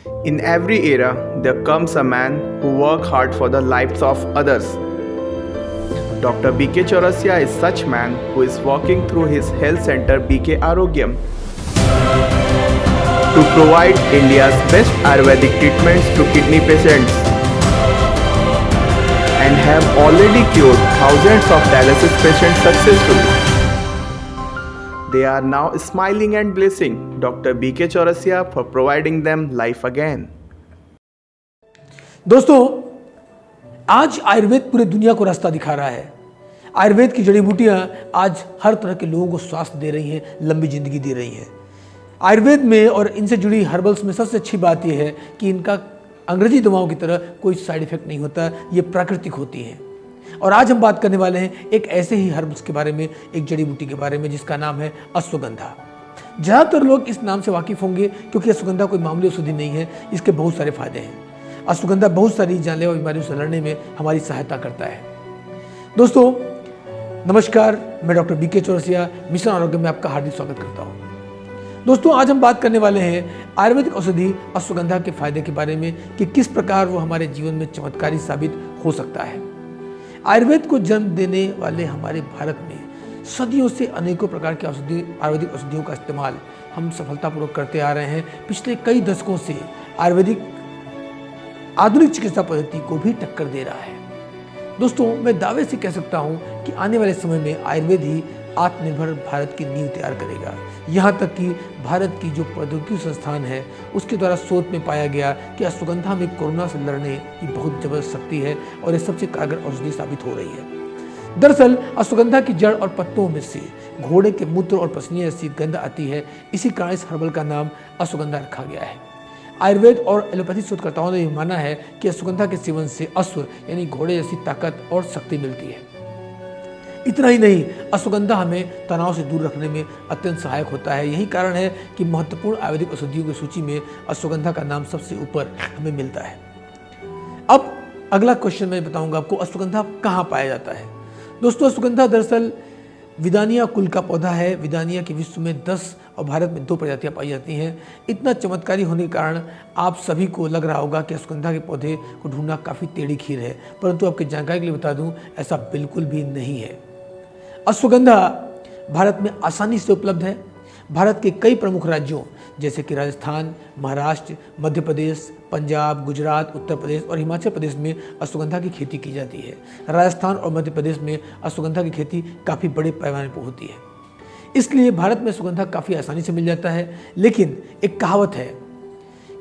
In every era, there comes a man who works hard for the lives of others. Dr. BK Chaurasia is such man who is working through his health center BK Arogyam to provide India's best Ayurvedic treatments to kidney patients and have already cured thousands of dialysis patients successfully. They are now smiling and blessing Dr. BK Chaurasia for providing them life again. दोस्तों, आज आयुर्वेद पूरी दुनिया को रास्ता दिखा रहा है। आयुर्वेद की जड़ी बूटियां आज हर तरह के लोगों को स्वास्थ्य दे रही हैं, लंबी जिंदगी दे रही हैं। आयुर्वेद में और इनसे जुड़ी हर्बल्स में सबसे अच्छी बात यह है कि इनका अंग्रेजी दवाओं की तरह कोई साइड इफेक्ट नहीं होता, ये प्राकृतिक होती हैं। और आज हम बात करने वाले हैं एक ऐसे ही हर्बल्स के बारे में, एक जड़ी बूटी के बारे में जिसका नाम है अश्वगंधा। ज़्यादातर लोग इस नाम से वाकिफ होंगे क्योंकि अश्वगंधा कोई मामूली औषधि नहीं है, इसके बहुत सारे फायदे हैं। अश्वगंधा बहुत सारी जानलेवा बीमारियों से लड़ने में हमारी सहायता करता है। दोस्तों नमस्कार, मैं डॉक्टर बीके चौरसिया मिशन आरोग्य में आपका हार्दिक स्वागत करता हूँ। दोस्तों आज हम बात करने वाले हैं आयुर्वेदिक औषधि अश्वगंधा के फायदे के बारे में कि किस प्रकार वो हमारे जीवन में चमत्कारी साबित हो सकता है। आयुर्वेद को जन्म देने वाले हमारे भारत में सदियों से अनेकों प्रकार के आयुर्वेदिक औषधियों का इस्तेमाल हम सफलतापूर्वक करते आ रहे हैं। पिछले कई दशकों से आयुर्वेदिक आधुनिक चिकित्सा पद्धति को भी टक्कर दे रहा है। दोस्तों मैं दावे से कह सकता हूं कि आने वाले समय में आयुर्वेद ही आत्मनिर्भर भारत की नींव तैयार करेगा। यहाँ तक कि भारत की जो प्रौद्योगिकी संस्थान है उसके द्वारा शोध में पाया गया कि अश्वगंधा में कोरोना से लड़ने की बहुत जबरदस्त शक्ति है और ये सबसे कारगर औषधि साबित हो रही है। दरअसल अश्वगंधा की जड़ और पत्तों में से घोड़े के मूत्र और पसीने जैसी गंध आती है, इसी कारण इस हर्बल का नाम अश्वगंधा रखा गया है। आयुर्वेद और एलोपैथी शोधकर्ताओं ने यह माना है कि अश्वगंधा के सेवन से अश्व यानी घोड़े जैसी ताकत और शक्ति मिलती है। इतना ही नहीं, अश्वगंधा हमें तनाव से दूर रखने में अत्यंत सहायक होता है। यही कारण है कि महत्वपूर्ण आयुर्वेदिक औषधियों की सूची में अश्वगंधा का नाम सबसे ऊपर हमें मिलता है। अब अगला क्वेश्चन मैं बताऊंगा आपको, अश्वगंधा कहाँ पाया जाता है। दोस्तों अश्वगंधा दरअसल विदानिया कुल का पौधा है। विदानिया के विश्व में 10 और भारत में 2 प्रजातियां पाई जाती हैं। इतना चमत्कारी होने के कारण आप सभी को लग रहा होगा कि अश्वगंधा के पौधे को ढूंढना काफ़ी टेढ़ी खीर है, परंतु आपकी जानकारी के लिए बता दूं ऐसा बिल्कुल भी नहीं है। अश्वगंधा भारत में आसानी से उपलब्ध है। भारत के कई प्रमुख राज्यों जैसे कि राजस्थान, महाराष्ट्र, मध्य प्रदेश, पंजाब, गुजरात, उत्तर प्रदेश और हिमाचल प्रदेश में अश्वगंधा की खेती की जाती है। राजस्थान और मध्य प्रदेश में अश्वगंधा की खेती काफ़ी बड़े पैमाने पर होती है, इसलिए भारत में अश्वगंधा काफ़ी आसानी से मिल जाता है। लेकिन एक कहावत है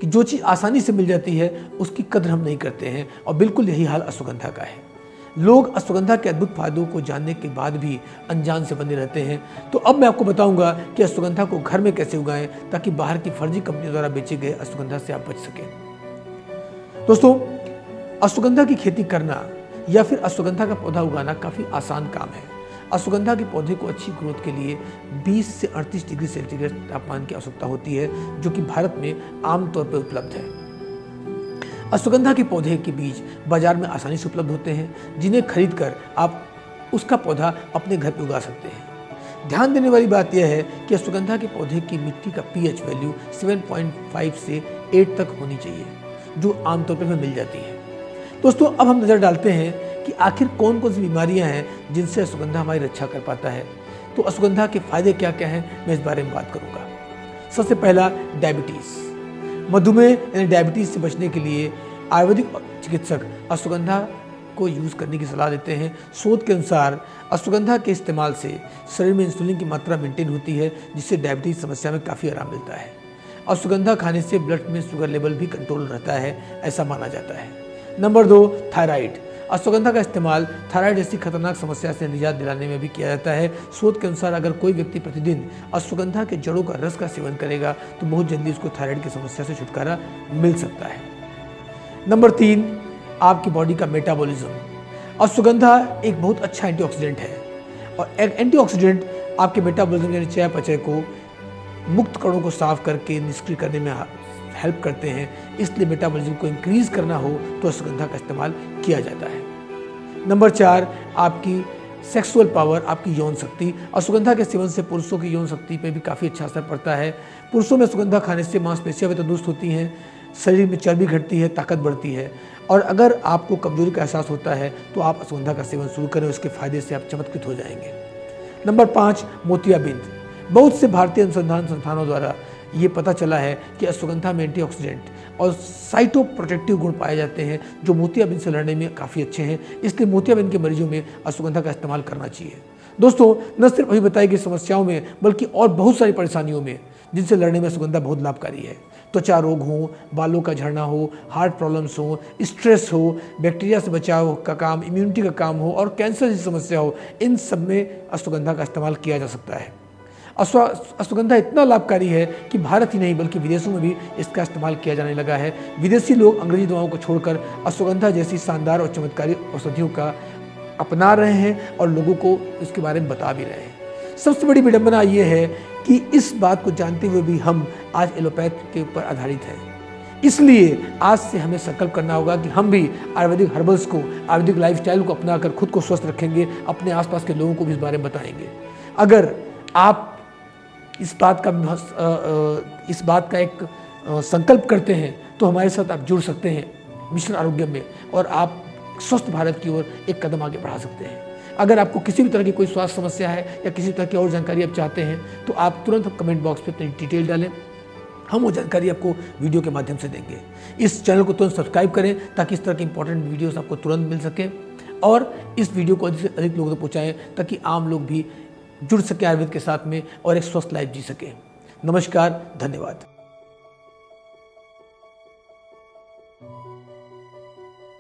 कि जो चीज़ आसानी से मिल जाती है उसकी कद्र हम नहीं करते हैं, और बिल्कुल यही हाल अश्वगंधा का है। लोग अश्वगंधा के अद्भुत फायदों को जानने के बाद भी अनजान से बने रहते हैं। तो अब मैं आपको बताऊंगा कि अश्वगंधा को घर में कैसे उगाएं ताकि बाहर की फर्जी कंपनियों द्वारा बेचे गए अश्वगंधा से आप बच सकें। दोस्तों अश्वगंधा की खेती करना या फिर अश्वगंधा का पौधा उगाना काफ़ी आसान काम है। अश्वगंधा के पौधे को अच्छी ग्रोथ के लिए 20 से 38 डिग्री सेंटीग्रेड तापमान की आवश्यकता होती है, जो कि भारत में आमतौर पर उपलब्ध है। अश्वगंधा के पौधे के बीज बाजार में आसानी से उपलब्ध होते हैं, जिन्हें खरीदकर आप उसका पौधा अपने घर पर उगा सकते हैं। ध्यान देने वाली बात यह है कि अश्वगंधा के पौधे की मिट्टी का पीएच वैल्यू 7.5 से 8 तक होनी चाहिए, जो आमतौर पर हमें मिल जाती है। दोस्तों अब हम नज़र डालते हैं कि आखिर कौन कौन सी बीमारियां हैं जिनसे अश्वगंधा हमारी रक्षा कर पाता है। तो अश्वगंधा के फायदे क्या क्या हैं, मैं इस बारे में बात करूँगा। सबसे पहला, डायबिटीज़। मधुमेह यानी डायबिटीज़ से बचने के लिए आयुर्वेदिक चिकित्सक अश्वगंधा को यूज़ करने की सलाह देते हैं। शोध के अनुसार अश्वगंधा के इस्तेमाल से शरीर में इंसुलिन की मात्रा मेंटेन होती है, जिससे डायबिटीज़ समस्या में काफ़ी आराम मिलता है। अश्वगंधा खाने से ब्लड में शुगर लेवल भी कंट्रोल रहता है, ऐसा माना जाता है। Number 2, thyroid. अश्वगंधा का इस्तेमाल थायराइड जैसी खतरनाक समस्या से निजात दिलाने में भी किया जाता है। शोध के अनुसार अगर कोई व्यक्ति प्रतिदिन अश्वगंधा के जड़ों का रस का सेवन करेगा तो बहुत जल्दी उसको थायराइड की समस्या से छुटकारा मिल सकता है। नंबर 3, आपकी बॉडी का मेटाबॉलिज्म। अश्वगंधा एक बहुत अच्छा एंटीऑक्सीडेंट है, और एक एंटीऑक्सीडेंट आपके मेटाबॉलिज्म यानी चयापचय को मुक्त कणों को साफ करके निष्क्रिय करने में हेल्प करते हैं। इसलिए मेटाबॉलिज्म को इंक्रीज करना हो तो अश्वगंधा का इस्तेमाल किया जाता है। नंबर 4, आपकी सेक्सुअल पावर, आपकी यौन शक्ति। अश्वगंधा के सेवन से पुरुषों की यौन शक्ति पर भी काफ़ी अच्छा असर पड़ता है। पुरुषों में अश्वगंधा खाने से मांसपेशियां भी तंदुरुस्त होती हैं, शरीर में चर्बी घटती है, ताकत बढ़ती है। और अगर आपको कमजोरी का एहसास होता है तो आप अश्वगंधा का सेवन शुरू करें, उसके फायदे से आप चमत्कृत हो जाएंगे। नंबर 5, मोतियाबिंद। बहुत से भारतीय अनुसंधान संस्थानों द्वारा ये पता चला है कि अश्वगंधा में एंटीऑक्सीडेंट और साइटोप्रोटेक्टिव गुण पाए जाते हैं जो मोतियाबिंद से लड़ने में काफ़ी अच्छे हैं। इसलिए मोतियाबिंद के मरीजों में अश्वगंधा का इस्तेमाल करना चाहिए। दोस्तों, न सिर्फ अभी बताई गई समस्याओं में बल्कि और बहुत सारी परेशानियों में जिनसे लड़ने में अश्वगंधा बहुत लाभकारी है। त्वचा रोग हो, बालों का झड़ना हो, हार्ट प्रॉब्लम्स हो, स्ट्रेस हो, बैक्टीरिया से बचाव का काम, इम्यूनिटी का काम हो और कैंसर जैसी समस्या हो, इन सब में अश्वगंधा का इस्तेमाल किया जा सकता है। अश्वगंधा इतना लाभकारी है कि भारत ही नहीं बल्कि विदेशों में भी इसका इस्तेमाल किया जाने लगा है। विदेशी लोग अंग्रेजी दवाओं को छोड़कर अश्वगंधा जैसी शानदार और चमत्कारी औषधियों का अपना रहे हैं और लोगों को इसके बारे में बता भी रहे हैं। सबसे बड़ी विडंबना ये है कि इस बात को जानते हुए भी हम आज एलोपैथ के ऊपर आधारित हैं। इसलिए आज से हमें संकल्प करना होगा कि हम भी आयुर्वेदिक हर्बल्स को, आयुर्वेदिक लाइफस्टाइल को अपनाकर खुद को स्वस्थ रखेंगे, अपने आसपास के लोगों को भी इस बारे में बताएंगे। अगर आप इस बात का एक संकल्प करते हैं तो हमारे साथ आप जुड़ सकते हैं मिशन आरोग्य में और आप स्वस्थ भारत की ओर एक कदम आगे बढ़ा सकते हैं। अगर आपको किसी भी तरह की कोई स्वास्थ्य समस्या है या किसी तरह की और जानकारी आप चाहते हैं तो आप तुरंत कमेंट बॉक्स पे अपनी डिटेल डालें, हम वो जानकारी आपको वीडियो के माध्यम से देंगे। इस चैनल को तुरंत सब्सक्राइब करें ताकि इस तरह की इंपॉर्टेंट वीडियोस आपको तुरंत मिल सके और इस वीडियो को अधिक से अधिक लोगों तक पहुँचाएँ ताकि आम लोग भी जुड़ सके आयुर्वेद के साथ में और एक स्वस्थ लाइफ जी सके। नमस्कार, धन्यवाद।